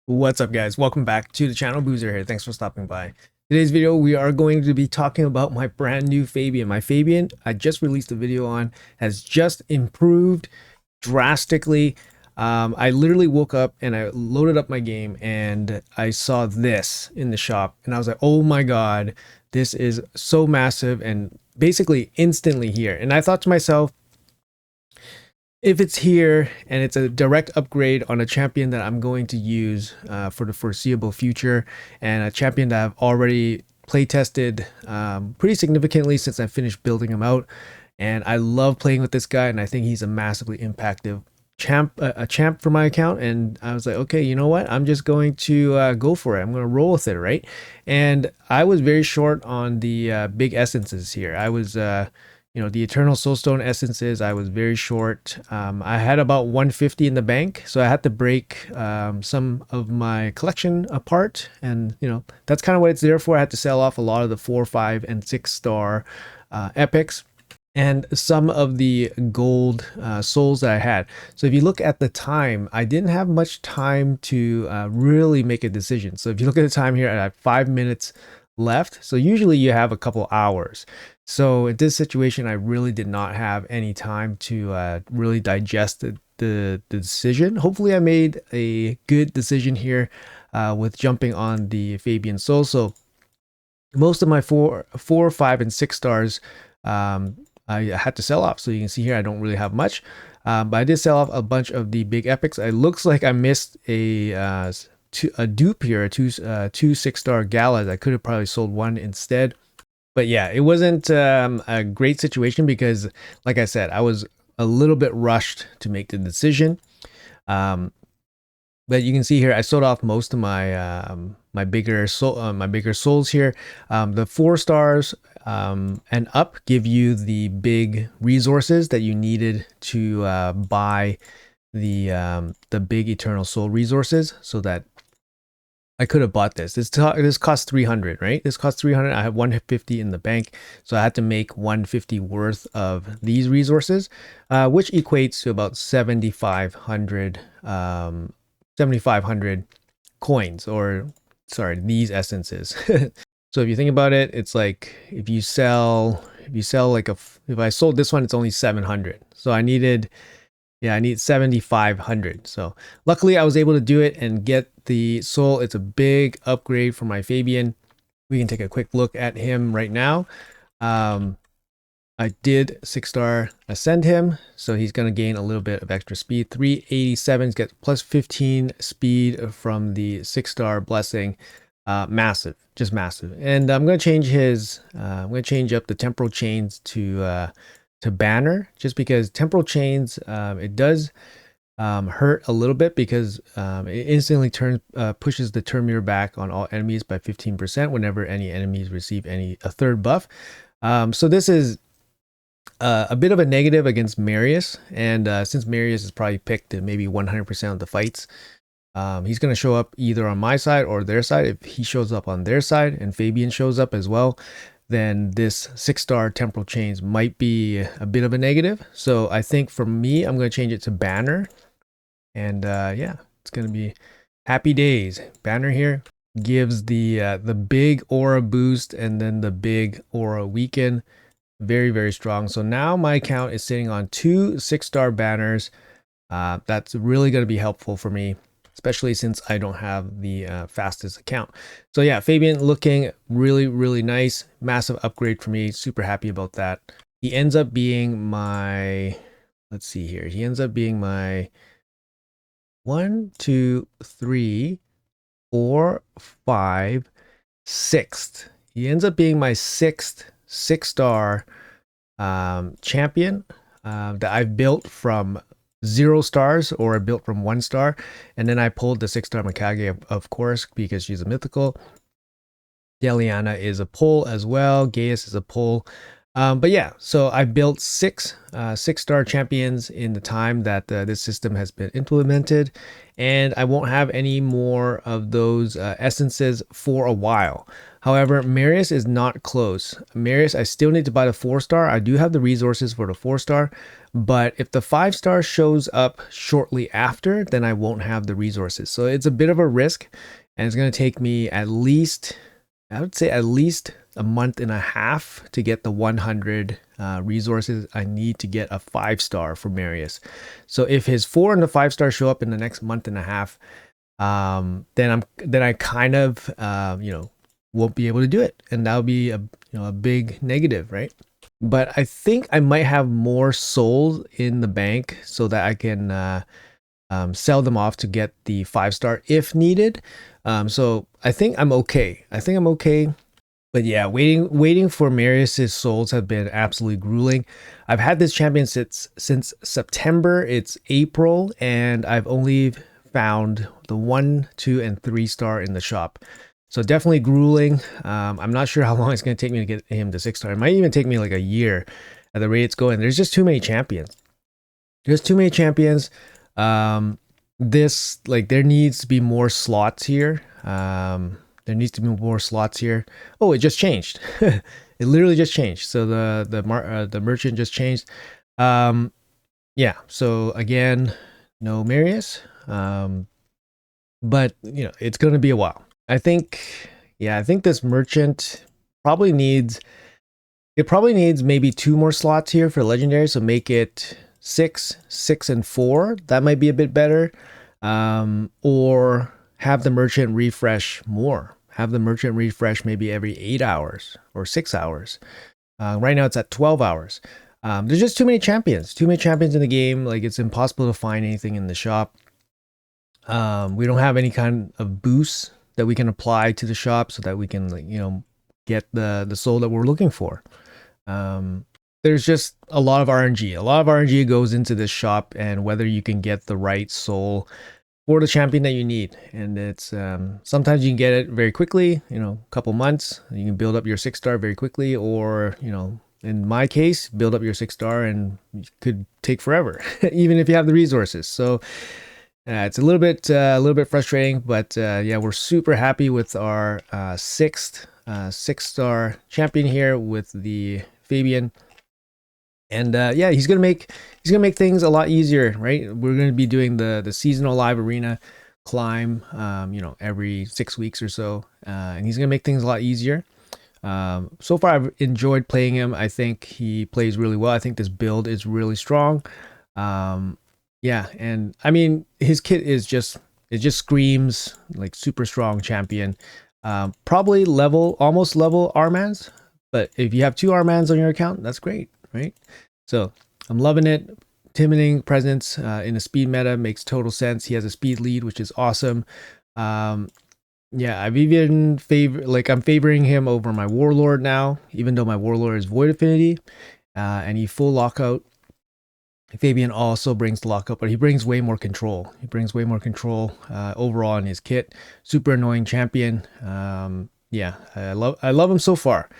What's up, guys? Welcome back to the channel. Boozer here. Thanks for stopping by. Today's video, we are going to be talking about my brand new Fabian. My Fabian, I just released a video on, has just improved drastically. I literally woke up and I loaded up my game and I saw this in the shop and I was like, oh my God, this is so massive and basically instantly here. And I thought to myself, if it's here and it's a direct upgrade on a champion that I'm going to use for the foreseeable future, and a champion that I've already play tested pretty significantly since I finished building him out, and I love playing with this guy, and I think he's a massively impactful a champ for my account. And I was like, okay, you know what, I'm just going to go for it. I'm going to roll with it, right? And I was very short on the big essences here. I was the Eternal Soulstone essences, I was very short. I had about 150 in the bank, so I had to break some of my collection apart, and that's kind of what it's there for. I had to sell off a lot of the 4, 5, and 6 star epics and some of the gold souls that I had. So if you look at the time, I didn't have much time to really make a decision. So if you look at the time here, I have 5 minutes left. So usually you have a couple hours. So in this situation, I really did not have any time to really digest the decision. Hopefully I made a good decision here with jumping on the Fabian Soul. So most of my 4, 5, and 6 stars I had to sell off. So you can see here I don't really have much, but I did sell off a bunch of the big epics. It looks like I missed a dupe here, a two 6-star galas. I could have probably sold one instead. But yeah, it wasn't a great situation because, like I said, I was a little bit rushed to make the decision. But you can see here, I sold off most of my bigger souls here. The 4 stars and up give you the big resources that you needed to buy the big Eternal Soul resources, so that I could have bought this. This cost 300, right? This cost 300. I have 150 in the bank, so I had to make 150 worth of these resources, which equates to about 7,500 coins, or sorry, these essences. So if you think about it, it's like if you sell like if I sold this one, it's only 700. So I need 7,500. So luckily I was able to do it and get the soul. It's a big upgrade for my Fabian. We can take a quick look at him right now. I did 6-star ascend him, so he's going to gain a little bit of extra speed. 387 gets plus 15 speed from the 6-star blessing. Massive, just massive. And I'm going to change his I'm going to change up the temporal chains to banner, just because temporal chains, it does hurt a little bit because it instantly pushes the turn meter back on all enemies by 15% whenever any enemies receive a third buff. So this is a bit of a negative against Marius, and since Marius is probably picked at maybe 100% of the fights, he's going to show up either on my side or their side. If he shows up on their side and Fabian shows up as well, then this 6-star temporal chains might be a bit of a negative. So I think for me, I'm going to change it to banner. And yeah, it's going to be happy days. Banner here gives the big aura boost and then the big aura weaken. Very, very strong. So now my account is sitting on 2 6-star banners. That's really going to be helpful for me, especially since I don't have the fastest account. So yeah, Fabian looking really, really nice. Massive upgrade for me. Super happy about that. He ends up being my, let's see here. He ends up being my 1, 2, 3, 4, 5, 6th. He ends up being my 6th 6-star champion that I've built from 0 stars, or I built from 1 star, and then I pulled the 6-star Mikage, of course, because she's a mythical. Deliana is a pull as well. Gaius is a pull. But yeah, so I built six-star champions in the time that this system has been implemented, and I won't have any more of those essences for a while. However, Marius is not close. Marius, I still need to buy the 4-star. I do have the resources for the 4-star, but if the 5-star shows up shortly after, then I won't have the resources. So it's a bit of a risk, and it's going to take me at least, I would say at least a month and a half to get the 100 resources I need to get a 5-star for Marius. So if his 4 and the 5-star show up in the next month and a half, then I kind of won't be able to do it, and that'll be a big negative, right? But I think I might have more souls in the bank so that I can sell them off to get the 5-star if needed. So I think I'm okay. But yeah, waiting for Marius's souls have been absolutely grueling. I've had this champion since September. It's April, and I've only found the 1, 2, and 3-star in the shop. So definitely grueling. I'm not sure how long it's going to take me to get him to 6-star. It might even take me like a year at the rate it's going. There's just too many champions. There needs to be more slots here. Oh, it just changed. It literally just changed. So the merchant just changed. Yeah. So again, no Marius. But it's going to be a while. I think this merchant probably needs maybe 2 more slots here for legendary. So make it 6, 6, and 4. That might be a bit better. Or have the merchant refresh more. Have the merchant refresh maybe every 8 hours or 6 hours. Right now it's at 12 hours. There's just too many champions in the game. Like, it's impossible to find anything in the shop. We don't have any kind of boosts that we can apply to the shop so that we can, get the soul that we're looking for. There's just a lot of RNG. A lot of RNG goes into this shop, and whether you can get the right soul for the champion that you need. And it's sometimes you can get it very quickly, a couple months. You can build up your 6-star very quickly, or in my case, build up your 6-star and it could take forever, even if you have the resources. So it's a little bit frustrating, but yeah, we're super happy with our 6-star champion here with the Fabian. And yeah, he's gonna make things a lot easier, right? We're gonna be doing the seasonal live arena climb, every 6 weeks or so, and he's gonna make things a lot easier. So far, I've enjoyed playing him. I think he plays really well. I think this build is really strong. Yeah, and I mean, his kit is just screams like super strong champion. Probably almost level Armans, but if you have 2 Armans on your account, that's great. Right, so I'm loving it. Intimidating presence in a speed meta makes total sense. He has a speed lead, which is awesome. Yeah, I've even I'm favoring him over my Warlord now, even though my Warlord is Void Affinity, and he full lockout. Fabian also brings the lockout, but he brings way more control. Overall in his kit. Super annoying champion. Yeah, I love him so far.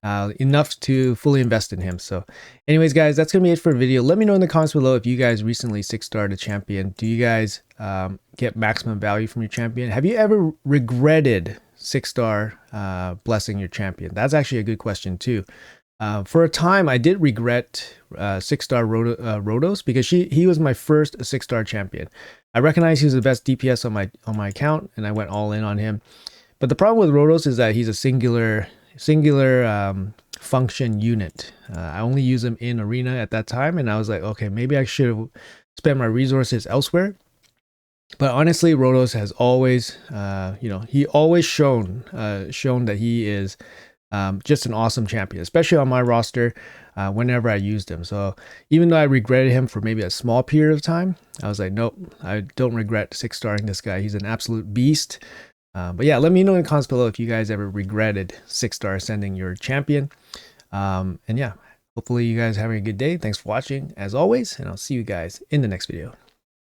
Enough to fully invest in him. So anyways, guys, that's gonna be it for the video. Let me know in the comments below if you guys recently 6-starred a champion. Do you guys get maximum value from your champion? Have you ever regretted 6-star blessing your champion? That's actually a good question too. For a time I did regret 6-star Rodos, because he was my first 6-star champion. I recognized he was the best DPS on my account, and I went all in on him. But the problem with Rodos is that he's a singular function unit. I only use him in arena at that time, and I was like, okay, maybe I should have spent my resources elsewhere. But honestly, Rodos has always he always shown that he is just an awesome champion, especially on my roster whenever I used him. So even though I regretted him for maybe a small period of time, I was like, nope, I don't regret 6-starring this guy. He's an absolute beast. But yeah, let me know in the comments below if you guys ever regretted 6-star ascending your champion. And yeah, hopefully you guys are having a good day. Thanks for watching as always, and I'll see you guys in the next video.